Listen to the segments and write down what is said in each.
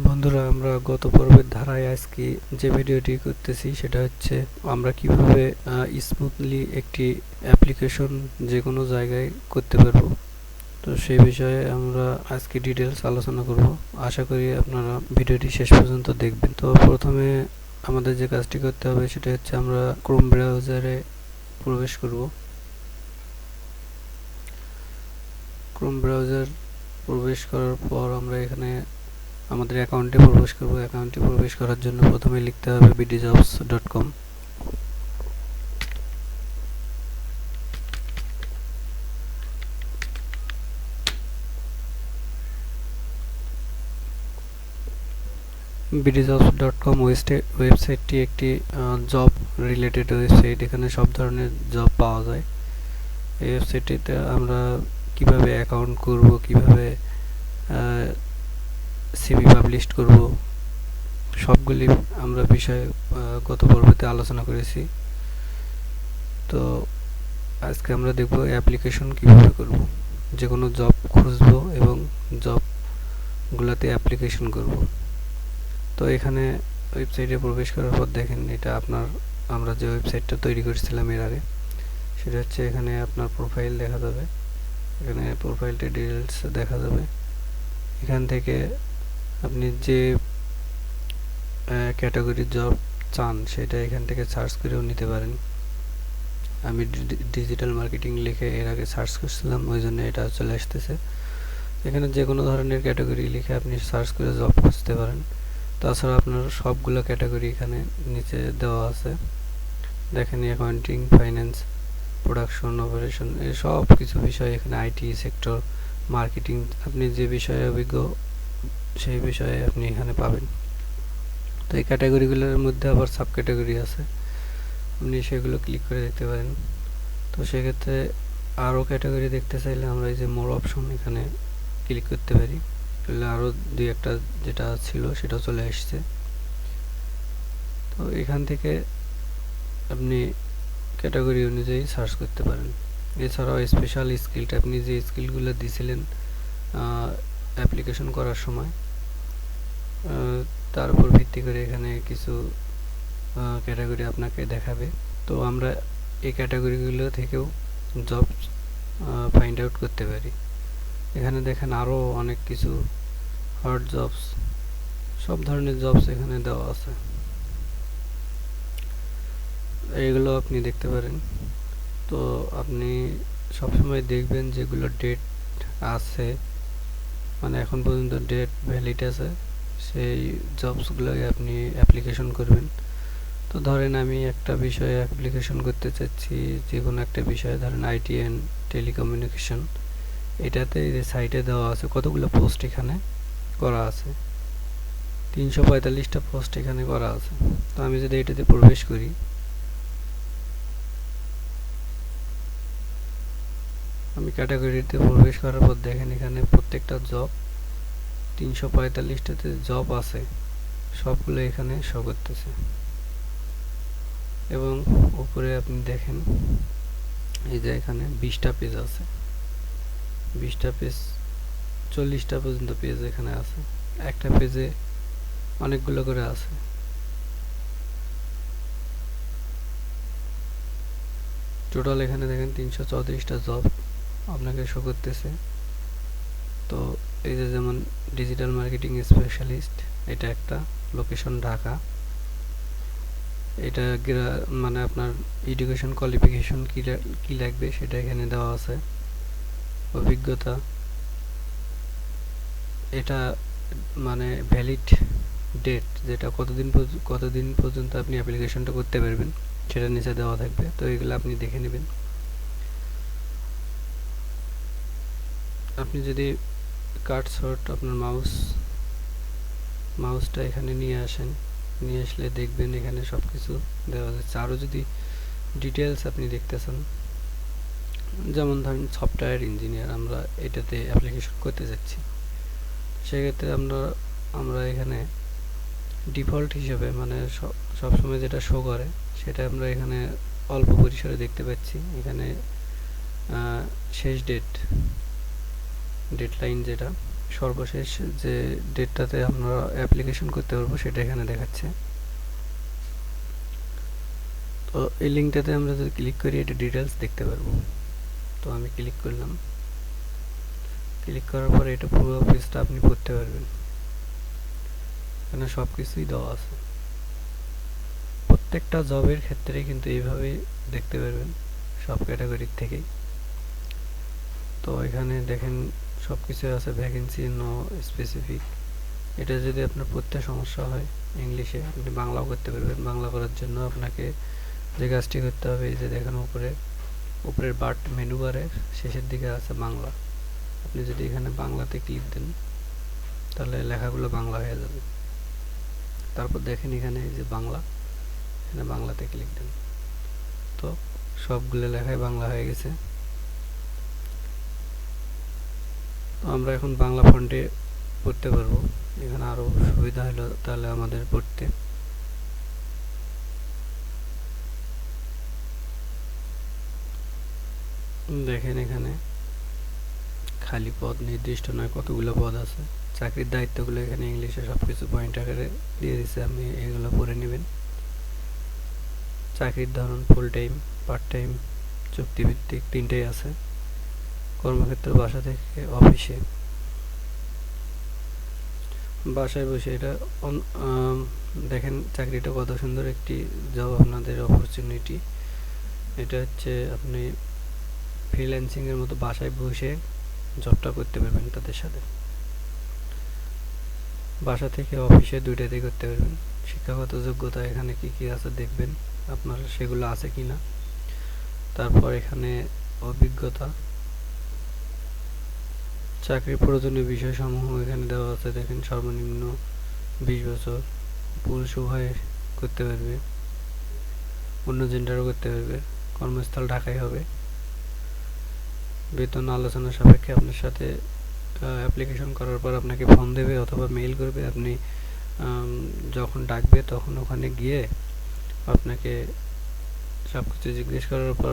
বন্ধুরা, আমরা গত পর্বের ধারায় আজকে যে ভিডিওটি করতেছি সেটা হচ্ছে আমরা কিভাবে স্মুথলি একটি অ্যাপ্লিকেশন যে কোনো জায়গায় করতে পারবো। তো সেই বিষয়ে আমরা আজকে ডিটেলস আলোচনা করব। আশা করি আপনারা ভিডিওটি শেষ পর্যন্ত দেখবেন। তো প্রথমে আমাদের যে কাজটি করতে হবে সেটা হচ্ছে আমরা ক্রোম ব্রাউজারে প্রবেশ করব। ক্রোম ব্রাউজার প্রবেশ করার পর আমরা এখানে আমাদের অ্যাকাউন্টে প্রবেশ করব। অ্যাকাউন্টে প্রবেশ করার জন্য প্রথমে লিখতে হবে BDjobs.com। BDjobs.com ওয়েবসাইটটি একটি জব রিলেটেড ওয়েবসাইট। এখানে সব ধরনের জব পাওয়া যায়। এই ওয়েবসাইটটিতে আমরা কিভাবে অ্যাকাউন্ট করব, কিভাবে সিভি পাবলিশ করব, সবগুলি আমরা বিষয়ে গত পর্বতে আলোচনা করেছি। তো আজকে আমরা দেখব অ্যাপ্লিকেশন কিভাবে করব, যে কোনো জব খুঁজব এবং জবগুলোতে অ্যাপ্লিকেশন করব। তো এখানে ওয়েবসাইটে প্রবেশ করার পর দেখেন এটা আমরা যে ওয়েবসাইটটা তৈরি করেছিলাম এর আগে, সেটা হচ্ছে এখানে আপনার প্রোফাইল দেখা যাবে। এখানে প্রোফাইলটা ডিটেলস দেখা যাবে। এখান থেকে আপনি যে ক্যাটাগরির জব চান সেটা এখান থেকে সার্চ করেও নিতে পারেন। আমি ডিজিটাল মার্কেটিং লিখে এর আগে সার্চ করছিলাম, ওই জন্য এটা চলে আসতেছে। এখানে যে কোনো ধরনের ক্যাটাগরি লিখে আপনি সার্চ করে জব খুঁজতে পারেন। তাছাড়া আপনার সবগুলো ক্যাটাগরি এখানে নিচে দেওয়া আছে। দেখেন অ্যাকাউন্টিং, ফাইন্যান্স, প্রোডাকশন, অপারেশন, এই সব কিছু বিষয় এখানে, আইটি সেক্টর, মার্কেটিং, আপনি যে বিষয়ে অভিজ্ঞ সেই বিষয়ে আপনি এখানে পাবেন। তো এই ক্যাটাগরিগুলোর মধ্যে আবার সাব ক্যাটাগরি আছে, আপনি সেগুলো ক্লিক করে দেখতে পারেন। তো সেক্ষেত্রে আরও ক্যাটাগরি দেখতে চাইলে আমরা এই যে মোর অপশন এখানে ক্লিক করতে পারি, তাহলে আরও দুই একটা যেটা ছিল সেটা চলে আসছে। তো এখান থেকে আপনি ক্যাটাগরি অনুযায়ী সার্চ করতে পারেন। এছাড়াও স্পেশাল স্কিলটা আপনি যে স্কিলগুলো দিয়েছিলেন অ্যাপ্লিকেশন করার সময়, তার উপর ভিত্তি করে এখানে কিছু ক্যাটাগরি আপনাকে দেখাবে। তো আমরা এই ক্যাটাগরিগুলো থেকেও জব ফাইন্ড আউট করতে পারি। এখানে দেখেন আরও অনেক কিছু হট জবস, সব ধরনের জবস এখানে দেওয়া আছে, এইগুলো আপনি দেখতে পারেন। তো আপনি সবসময় দেখবেন যেগুলো ডেট আছে, মানে এখন পর্যন্ত ডেট ভ্যালিড আছে, সেই জবসগুলোকে আপনি অ্যাপ্লিকেশন করবেন। তো ধরেন আমি একটা বিষয়ে অ্যাপ্লিকেশন করতে চাচ্ছি, যে কোনো একটা বিষয়ে, ধরেন আইটি অ্যান্ড টেলিকমিউনিকেশন। এটাতে সাইটে দেওয়া আছে কতগুলো পোস্ট এখানে করা আছে, 345টা পোস্ট এখানে করা আছে। তো আমি যদি এটাতে প্রবেশ করি, আমি ক্যাটাগরিতে প্রবেশ করার পর দেখেন এখানে প্রত্যেকটা জব, 345টাতে জব আছে, সবগুলো এখানে শো করতেছে। এবং উপরে আপনি দেখেন এই যে এখানে 20টা পেজ আছে, 20টা পেজ, 40টা পর্যন্ত পেজ এখানে আছে। একটা পেজে অনেকগুলো করে আছে। টোটাল এখানে দেখেন 334টা জব আপনাকে শো করতেছে। তো এই যে যেমন ডিজিটাল মার্কেটিং স্পেশালিস্ট, এটা একটা, লোকেশন ঢাকা। এটা মানে আপনার এডুকেশন কোয়ালিফিকেশন কি লাগবে সেটা এখানে দেওয়া আছে। অভিজ্ঞতা, এটা মানে ভ্যালিড ডেট, যেটা কতদিন পর্যন্ত আপনি অ্যাপ্লিকেশনটা করতে পারবেন সেটা নিচে দেওয়া থাকবে। তো এগুলো আপনি দেখে নেবেন। আপনি যদি কাট শর্ট আপনার মাউসটা এখানে নিয়ে আসলে দেখবেন এখানে সব কিছু দেওয়া যাচ্ছে। আরও যদি ডিটেলস আপনি দেখতে চান, যেমন ধরেন সফটওয়্যার ইঞ্জিনিয়ার, আমরা এটাতে অ্যাপ্লিকেশন করতে যাচ্ছি, সেক্ষেত্রে আমরা এখানে ডিফল্ট হিসেবে মানে সবসময় যেটা শো করে সেটা আমরা এখানে অল্প পরিসরে দেখতে পাচ্ছি। এখানে শেষ ডেডলাইন যেটা সর্বশেষ যে ডেটটাতে আমরা অ্যাপ্লিকেশন করতে পারবো সেটা এখানে দেখাচ্ছে। তো এই লিঙ্কটাতে আমরা যদি ক্লিক করি এটা ডিটেলস দেখতে পারবো। তো আমি ক্লিক করলাম, ক্লিক করার পরে এটা পুরো পেজটা আপনি পড়তে পারবেন। এখানে সব কিছুই দেওয়া আছে, প্রত্যেকটা জবের ক্ষেত্রে কিন্তু এইভাবে দেখতে পারবেন সব ক্যাটাগরির থেকেই। তো এখানে দেখেন সব কিছু আছে, ভ্যাকেন্সি নো স্পেসিফিক। এটা যদি আপনার পড়তে সমস্যা হয় ইংলিশে, আপনি বাংলাও করতে পারবেন। বাংলা করার জন্য আপনাকে যে কাজটি করতে হবে, এই যে দেখেন উপরের বাট মেনু বারের শেষের দিকে আছে বাংলা। আপনি যদি এখানে বাংলাতে ক্লিক দেন তাহলে লেখাগুলো বাংলা হয়ে যাবে। তারপর দেখেন এখানে এই যে বাংলা, এখানে বাংলাতে ক্লিক দেন, তো সবগুলো লেখাই বাংলা হয়ে গেছে। তো আমরা এখন বাংলা ফন্টে পড়তে পারবো। এখানে আরো সুবিধা হলো তাহলে আমাদের পড়তে। দেখেন এখানে খালি পদ নির্দিষ্ট নয়, কতগুলো পদ আছে। চাকরির দায়িত্বগুলো এখানে ইংলিশে সবকিছু পয়েন্ট আকারে দিয়ে দিছে, আপনি এগুলো পড়ে নেবেন। চাকরির ধরন ফুল টাইম, পার্ট টাইম, চুক্তিভিত্তিক তিনটেই আছে। কর্মক্ষেত্র বাসা থেকে অফিসে, বাসায় বসে। এটা দেখেন চাকরিটা কত সুন্দর একটি জব, আপনাদের অপরচুনিটি। এটা হচ্ছে আপনি ফ্রিল্যান্সিং এর মতো বাসায় বসে জবটা করতে পারবেন তাদের সাথে। বাসা থেকে অফিসে দুইটাতেই করতে পারবেন। শিক্ষাগত যোগ্যতা এখানে কি কি আছে দেখবেন আপনার সেগুলো আছে কিনা। তারপর এখানে অভিজ্ঞতা, চাকরির প্রয়োজনীয় বিষয়সমূহ এখানে দেওয়া আছে। দেখেন সর্বনিম্ন 20 বছর, পুরুষ উভয়ে করতে পারবে, অন্য জেন্ডারও করতে পারবে, কর্মস্থল ঢাকায় হবে, বেতন আলোচনা সাপেক্ষে আপনার সাথে অ্যাপ্লিকেশন করার পর আপনাকে ফোন দেবে অথবা মেইল করবে। আপনি যখন ডাকবে তখন ওখানে গিয়ে আপনাকে সব কিছু জিজ্ঞেস করার পর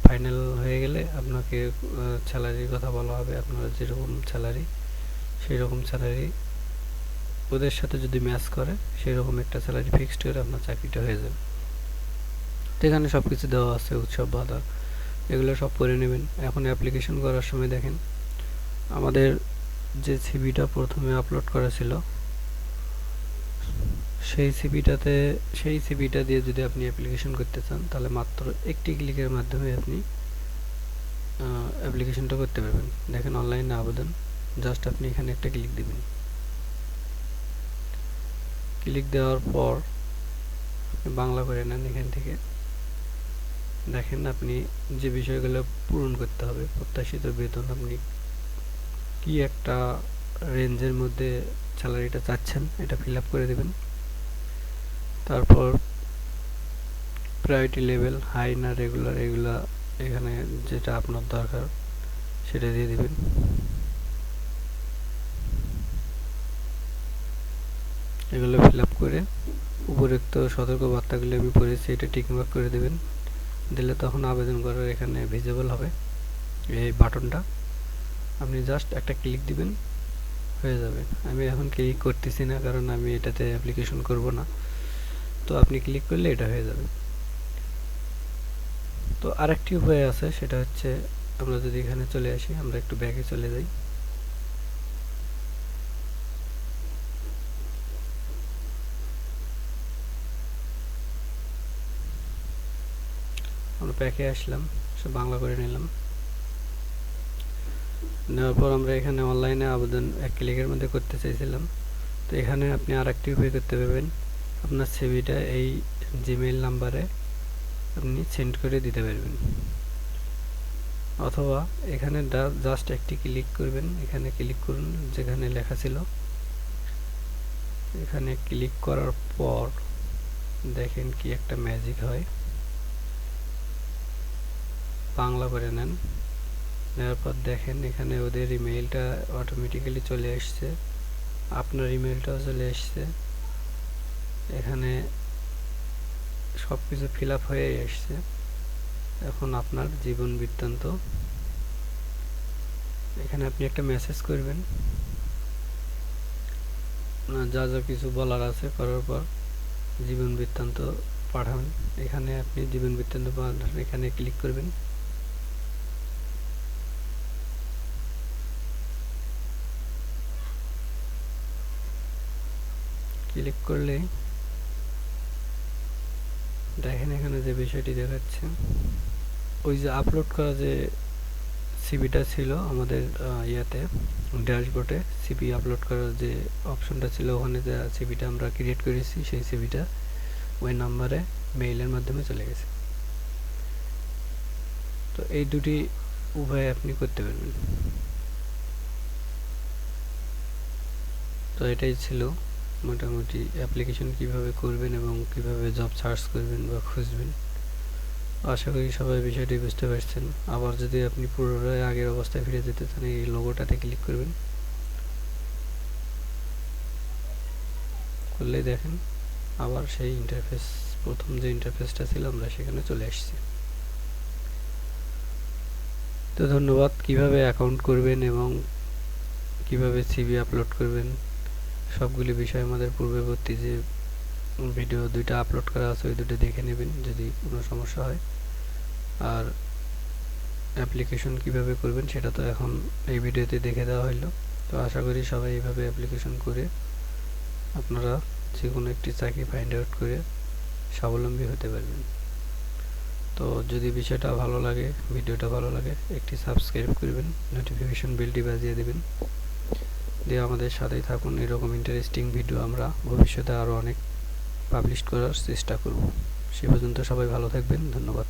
ফাইনাল হয়ে গেলে আপনাকে স্যালারির কথা বলা হবে। আপনার যেরকম স্যালারি সেই রকম স্যালারি ওদের সাথে যদি ম্যাচ করে সেই রকম একটা স্যালারি ফিক্সড করে আপনার চাকরিটা হয়ে যাবে। তো এখানে সব কিছু দেওয়া আছে, উৎসব বাধা এগুলো সব পড়ে নেবেন। এখন অ্যাপ্লিকেশন করার সময় দেখেন আমাদের যে সিভিটা প্রথমে আপলোড করা ছিল সেই সিভিটা দিয়ে যদি আপনি অ্যাপ্লিকেশন করতে চান তাহলে মাত্র একটি ক্লিকের মাধ্যমে আপনি অ্যাপ্লিকেশনটা করতে পারবেন। দেখেন অনলাইনে আবেদন, জাস্ট আপনি এখানে একটা ক্লিক দিবেন। ক্লিক দেওয়ার পর বাংলা করে নেন। এখান থেকে দেখেন আপনি যে বিষয়গুলো পূরণ করতে হবে, প্রত্যাশিত বেতন, আপনি কি একটা রেঞ্জের মধ্যে স্যালারিটা চাচ্ছেন এটা ফিল আপ করে দেবেন। তারপর প্রায়োরিটি লেভেল হাই না রেগুলার, এগুলা এখানে যেটা আপনার দরকার সেটা দিয়ে দিবেন। এগুলো ফিল আপ করে উপরোক্ত সতর্কবার্তাগুলো আমি পড়েছি এটা টিকমার্ক করে দেবেন। দিলে তখন আবেদন করার এখানে ভিজিবল হবে এই বাটনটা, আপনি জাস্ট একটা ক্লিক দিবেন, হয়ে যাবে। আমি এখন ক্লিক করতেছি না কারণ আমি এটাতে অ্যাপ্লিকেশন করব না, তো আপনি ক্লিক করলে এটা হয়ে যাবে। তো আরেকটি উপায় আছে, সেটা হচ্ছে আমরা যদি এখানে চলে আসি, আমরা একটু ব্যাকে চলে যাই। আমরা ব্যাকে আসলাম, সব বাংলা করে নিলাম। নেওয়ার পর আমরা এখানে অনলাইনে আবেদন এক ক্লিকের মধ্যে করতে চাইছিলাম। তো এখানে আপনি আরেকটি উপায় করতে পারবেন, আপনার সিভিটা এই জিমেইল নাম্বারে আপনি সেন্ড করে দিতে পারবেন, অথবা এখানে জাস্ট একটি ক্লিক করবেন। এখানে ক্লিক করুন যেখানে লেখা ছিল, এখানে ক্লিক করার পর দেখেন কি একটা ম্যাজিক হয়। বাংলা করে নেন, নেওয়ার পর দেখেন এখানে ওদের ইমেইলটা অটোমেটিক্যালি চলে আসছে, আপনার ইমেইলটাও চলে আসছে। এখানে সব কিছু ফিল আপ হয়ে আসছে। এখন আপনার জীবন বৃত্তান্ত, এখানে আপনি একটা মেসেজ করবেন, যা যা কিছু বলার আছে করার পর জীবন বৃত্তান্ত পাঠান। এখানে আপনি জীবন বৃত্তান্ত পাঠান, এখানে ক্লিক করবেন। ক্লিক করলে দেখেন এখানে যে বিষয়টি দেখাচ্ছে, ওই যে আপলোড করা যে সিভিটা ছিল আমাদের ইয়াতে ড্যাশবোর্ডে, সিভি আপলোড করার যে অপশনটা ছিল, ওখানে যে সিভিটা আমরা ক্রিয়েট করেছি সেই সিভিটা ওই নাম্বারে মেইলের মাধ্যমে চলে গেছে। তো এই দুটি উভয় আপনি করতে পারবেন। তো এটাই ছিল মোটামুটি অ্যাপ্লিকেশন কিভাবে করবেন এবং কিভাবে জব সার্চ করবেন বা খুঁজবেন। আশা করি সবাই বিষয়টি বুঝতে পারছেন। আবার যদি আপনি পুনরায় আগের অবস্থায় ফিরে যেতে চান, এই লোগোটাতে ক্লিক করবেন। করলেই দেখেন আবার সেই ইন্টারফেস, প্রথম যে ইন্টারফেসটা ছিল আমরা সেখানে চলে আসছি। তো ধন্যবাদ। কিভাবে অ্যাকাউন্ট করবেন এবং কিভাবে সিভি আপলোড করবেন সবগুলি বিষয় আমাদের পূর্ববর্তী যে ভিডিও দুইটা আপলোড করা আছে ওই দুটো দেখে নেবেন যদি কোনো সমস্যা হয়। আর অ্যাপ্লিকেশন কিভাবে করবেন সেটা তো এখন এই ভিডিওতে দেখে দেওয়া হলো। তো আশা করি সবাই এইভাবে অ্যাপ্লিকেশন করে আপনারা যে কোনো একটি চাকরি ফাইন্ড আউট করে স্বাবলম্বী হতে পারবেন। তো যদি বিষয়টা ভালো লাগে, ভিডিওটা ভালো লাগে, একটি সাবস্ক্রাইব করবেন, নোটিফিকেশন বেলটি বাজিয়ে দেবেন, দিয়ে আমাদের সাথেই থাকুন। এরকম ইন্টারেস্টিং ভিডিও আমরা ভবিষ্যতে আরও অনেক পাবলিশ করার চেষ্টা করব। সে পর্যন্ত সবাই ভালো থাকবেন। ধন্যবাদ।